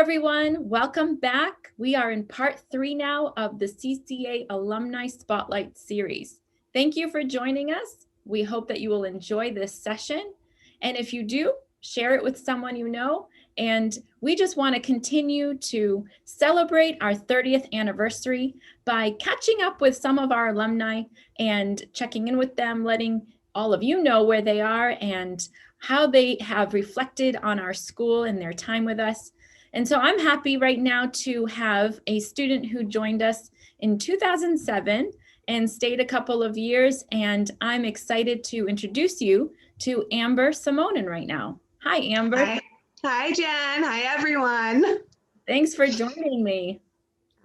everyone. Welcome back. We are in part 3 now of the CCA Alumni Spotlight Series. Thank you for joining us. We hope that you will enjoy this session. And if you do, share it with someone you know. And we just want to continue to celebrate our 30th anniversary by catching up with some of our alumni and checking in with them, letting all of you know where they are and how they have reflected on our school and their time with us. And so I'm happy right now to have a student who joined us in 2007 and stayed a couple of years. And I'm excited to introduce you to Amber Simonin right now. Hi, Amber. Hi, Jen. Hi, everyone. Thanks for joining me.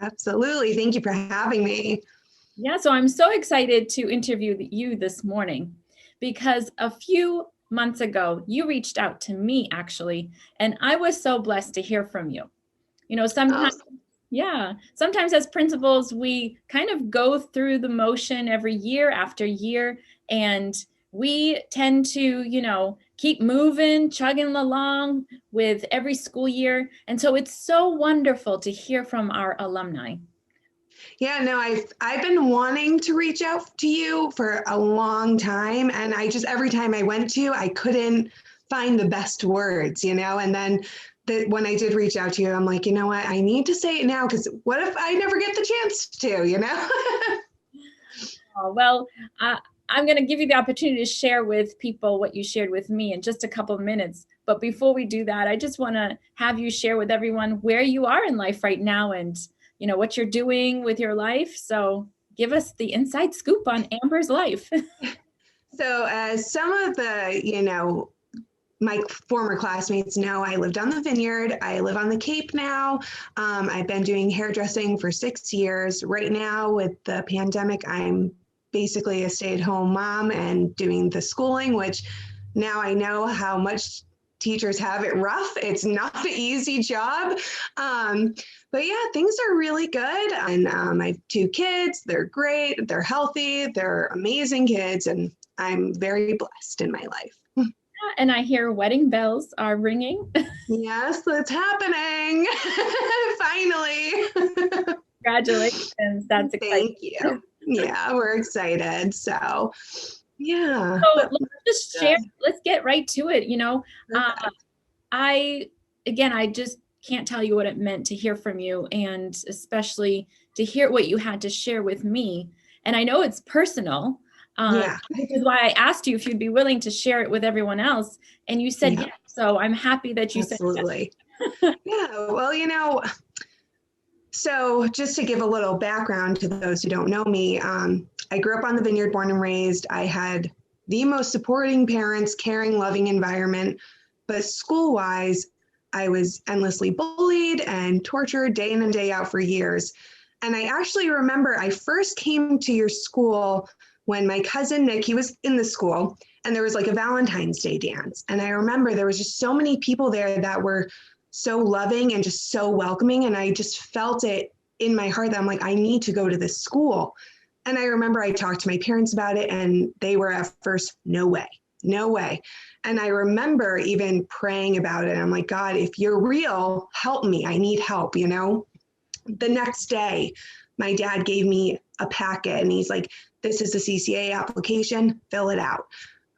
Absolutely. Thank you for having me. Yeah, so I'm so excited to interview you this morning because a few months ago, you reached out to me actually, and I was so blessed to hear from you. You know, sometimes as principals, we kind of go through the motion every year after year, and we tend to, keep moving, chugging along with every school year. And so it's so wonderful to hear from our alumni. Yeah, no, I've been wanting to reach out to you for a long time. And every time I went to, I couldn't find the best words, and then when I did reach out to you, I'm like, you know what, I need to say it now, because what if I never get the chance to? Oh, well, I'm going to give you the opportunity to share with people what you shared with me in just a couple of minutes. But before we do that, I just want to have you share with everyone where you are in life right now and what you're doing with your life. So give us the inside scoop on Amber's life. So as some of the, my former classmates know, I lived on the Vineyard. I live on the Cape now. I've been doing hairdressing for 6 years. Right now with the pandemic, I'm basically a stay-at-home mom and doing the schooling, which now I know how much teachers have it rough. It's not an easy job. But yeah, things are really good. And I have 2 kids. They're great. They're healthy. They're amazing kids. And I'm very blessed in my life. And I hear wedding bells are ringing. Yes, it's happening. Finally. Congratulations. That's exciting. Thank you. Yeah, we're excited. So yeah. So let's just share. Let's get right to it. I just can't tell you what it meant to hear from you, and especially to hear what you had to share with me. And I know it's personal, which is why I asked you if you'd be willing to share it with everyone else. And you said yes. So I'm happy that you said yes. Yeah. Well, so just to give a little background to those who don't know me, I grew up on the Vineyard, born and raised. I had the most supporting parents, caring, loving environment. But school-wise, I was endlessly bullied and tortured day in and day out for years. And I actually remember I first came to your school when my cousin Nick, he was in the school, and there was like a Valentine's Day dance. And I remember there was just so many people there that were so loving and just so welcoming. And I just felt it in my heart that I'm like, I need to go to this school. And I remember I talked to my parents about it, and they were at first, no way. And I remember even praying about it. I'm like, God, if you're real, help me. I need help, The next day, my dad gave me a packet, and he's like, this is the CCA application, fill it out.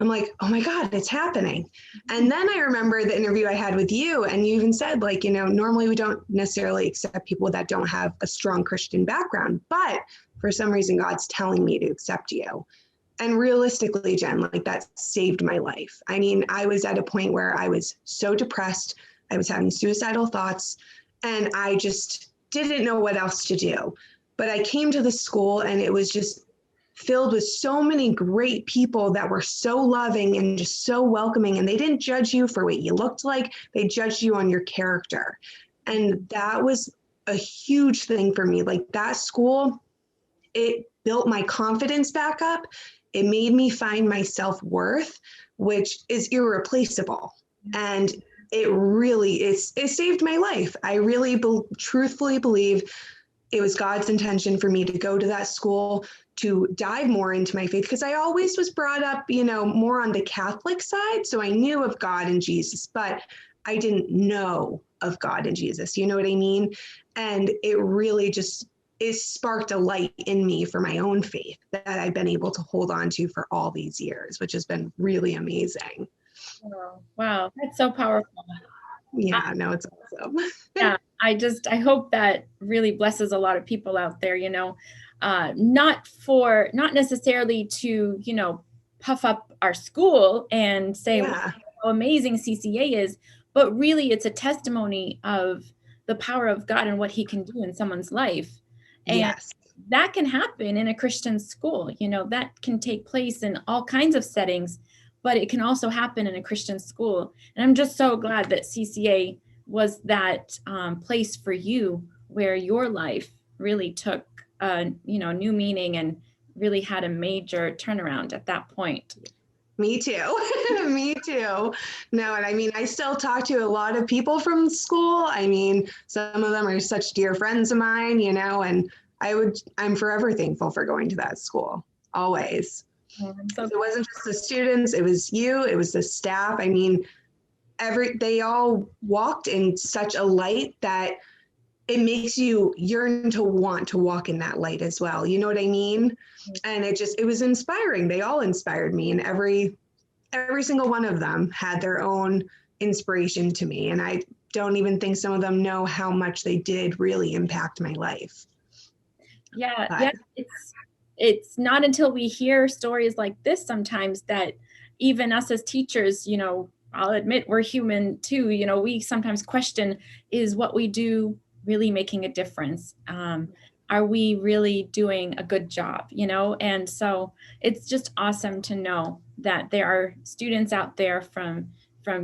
I'm like, oh my God, it's happening. And then I remember the interview I had with you, and you even said, like, normally we don't necessarily accept people that don't have a strong Christian background, but for some reason, God's telling me to accept you. And realistically, Jen, like, that saved my life. I mean, I was at a point where I was so depressed. I was having suicidal thoughts, and I just didn't know what else to do. But I came to the school, and it was just filled with so many great people that were so loving and just so welcoming. And they didn't judge you for what you looked like. They judged you on your character. And that was a huge thing for me. Like, that school, it built my confidence back up. It made me find my self-worth, which is irreplaceable. And it saved my life. I really truthfully believe it was God's intention for me to go to that school, to dive more into my faith, because I always was brought up, more on the Catholic side. So I knew of God and Jesus, but I didn't know of God and Jesus. You know what I mean? And it really just is sparked a light in me for my own faith that I've been able to hold on to for all these years, which has been really amazing. Oh, wow, that's so powerful. Yeah, no, it's awesome. Yeah, I hope that really blesses a lot of people out there, not necessarily to, puff up our school and say Yeah, how amazing CCA is, but really it's a testimony of the power of God and what he can do in someone's life. And yes. that can happen in a Christian school, that can take place in all kinds of settings, but it can also happen in a Christian school. And I'm just so glad that CCA was that place for you where your life really took new meaning and really had a major turnaround at that point. Me too. Me too. No, and I mean, I still talk to a lot of people from school. I mean, some of them are such dear friends of mine, and I'm forever thankful for going to that school, always. So It wasn't just the students, it was you, it was the staff. I mean, they all walked in such a light that it makes you yearn to want to walk in that light as well. You know what I mean? And it was inspiring. They all inspired me, and every single one of them had their own inspiration to me. And I don't even think some of them know how much they did really impact my life. Yeah. It's not until we hear stories like this sometimes that even us as teachers, I'll admit we're human too. We sometimes question, is what we do really making a difference? Are we really doing a good job? And so it's just awesome to know that there are students out there from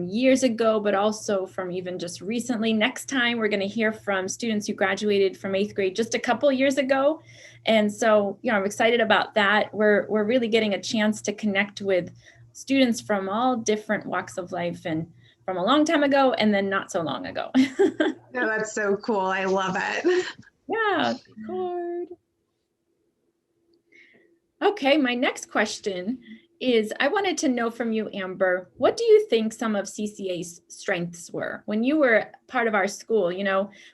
years ago, but also from even just recently. Next time, we're going to hear from students who graduated from 8th grade just a couple years ago. And so, I'm excited about that. We're really getting a chance to connect with students from all different walks of life, and from a long time ago and then not so long ago. No, that's so cool. I love it. Yeah, chord. Okay, my next question is, I wanted to know from you, Amber, what do you think some of CCA's strengths were when you were part of our school?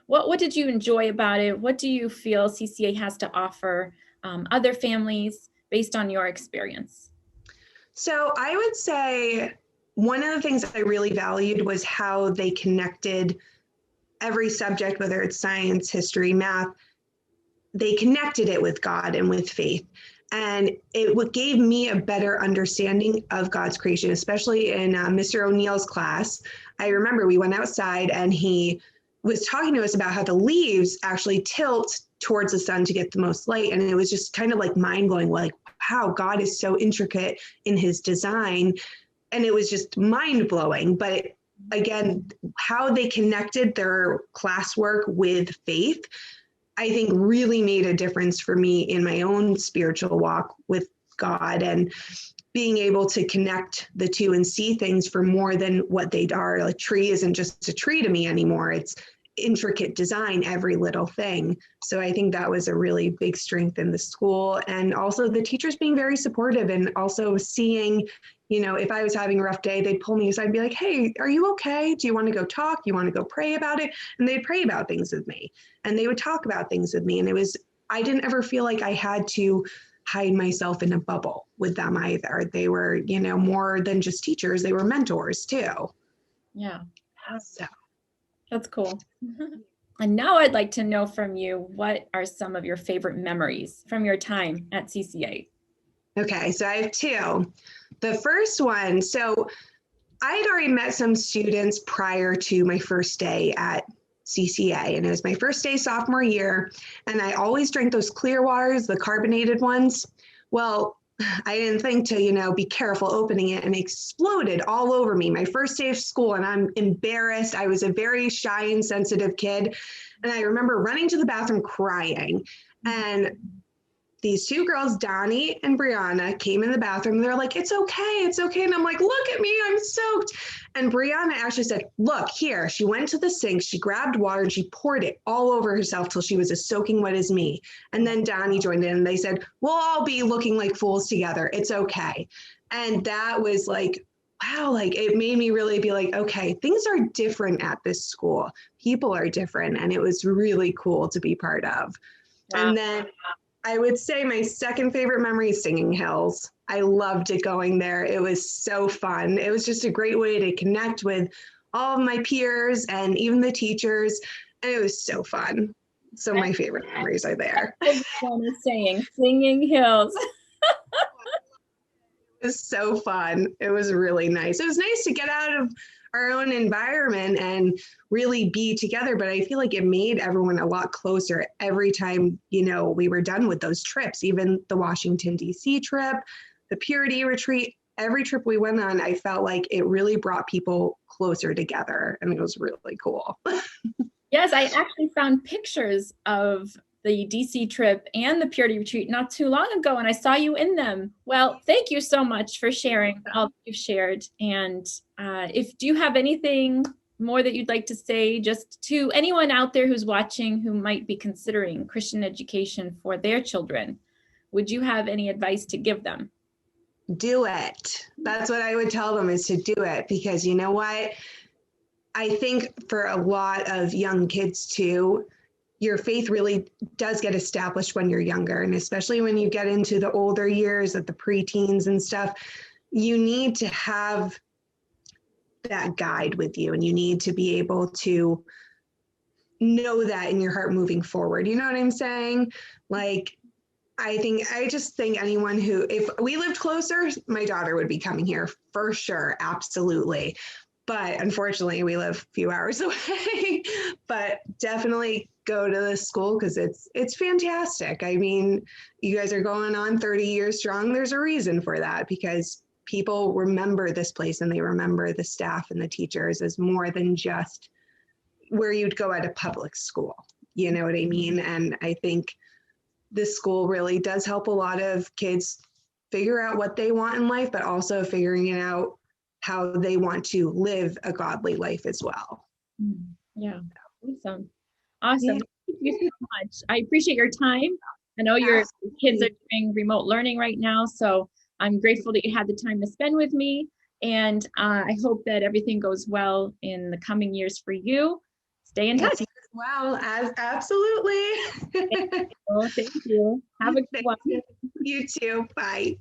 What did you enjoy about it? What do you feel CCA has to offer other families based on your experience? So I would say one of the things I really valued was how they connected every subject, whether it's science, history, math, they connected it with God and with faith. And it gave me a better understanding of God's creation, especially in Mr. O'Neill's class. I remember we went outside and he was talking to us about how the leaves actually tilt towards the sun to get the most light. And it was just kind of like mind blowing, like, wow, God is so intricate in his design. And it was just mind blowing. But again, how they connected their classwork with faith, I think really made a difference for me in my own spiritual walk with God, and being able to connect the two and see things for more than what they are. A tree isn't just a tree to me anymore. It's intricate design, every little thing. So I think that was a really big strength in the school. And also the teachers being very supportive, and also seeing, if I was having a rough day, they'd pull me aside and be like, hey, are you okay? Do you want to go talk? Do you want to go pray about it? And they'd pray about things with me, and they would talk about things with me. And I didn't ever feel like I had to hide myself in a bubble with them either. They were, more than just teachers, they were mentors too. Yeah. So That's cool. And now I'd like to know from you, what are some of your favorite memories from your time at CCA? Okay, so I have two. The first one, so I had already met some students prior to my first day at CCA, and it was my first day sophomore year, and I always drank those clear waters, the carbonated ones. Well, I didn't think to, be careful opening it, and it exploded all over me. My first day of school, and I'm embarrassed. I was a very shy and sensitive kid, and I remember running to the bathroom crying, and these two girls, Donnie and Brianna, came in the bathroom. They're like, it's okay. And I'm like, look at me, I'm soaked. And Brianna actually said, look here. She went to the sink, she grabbed water, and she poured it all over herself till she was as soaking wet as me. And then Donnie joined in, and they said, we'll all be looking like fools together. It's okay. And that was like, wow, like it made me really be like, okay, things are different at this school. People are different. And it was really cool to be part of. Wow. And then I would say my second favorite memory is Singing Hills. I loved it going there. It was so fun. It was just a great way to connect with all of my peers and even the teachers. And it was so fun. So my favorite memories are there. Everyone is saying Singing Hills. It was so fun. It was really nice. It was nice to get out of our own environment and really be together. But I feel like it made everyone a lot closer every time, you know, we were done with those trips, even the Washington, D.C. trip, the Purity retreat, every trip we went on, I felt like it really brought people closer together. And it was really cool. Yes, I actually found pictures of the DC trip and the Purity retreat not too long ago, and I saw you in them. Well, thank you so much for sharing all that you've shared. And do you have anything more that you'd like to say just to anyone out there who's watching who might be considering Christian education for their children? Would you have any advice to give them? Do it. That's what I would tell them, is to do it, because you know what? I think for a lot of young kids too, your faith really does get established when you're younger. And especially when you get into the older years, at the preteens and stuff, you need to have that guide with you, and you need to be able to know that in your heart moving forward. You know what I'm saying? Like, I just think anyone who, if we lived closer, my daughter would be coming here for sure. Absolutely. But unfortunately, we live a few hours away. But definitely go to this school, because it's fantastic. I mean, you guys are going on 30 years strong. There's a reason for that, because people remember this place, and they remember the staff and the teachers as more than just where you'd go at a public school. You know what I mean? And I think this school really does help a lot of kids figure out what they want in life, but also figuring out how they want to live a godly life as well. Yeah, awesome. Awesome. Yeah. Thank you so much. I appreciate your time. I know your kids are doing remote learning right now, so I'm grateful that you had the time to spend with me. And I hope that everything goes well in the coming years for you. Stay in touch. Wow, absolutely. Thank you. Have a good one. You too. Bye.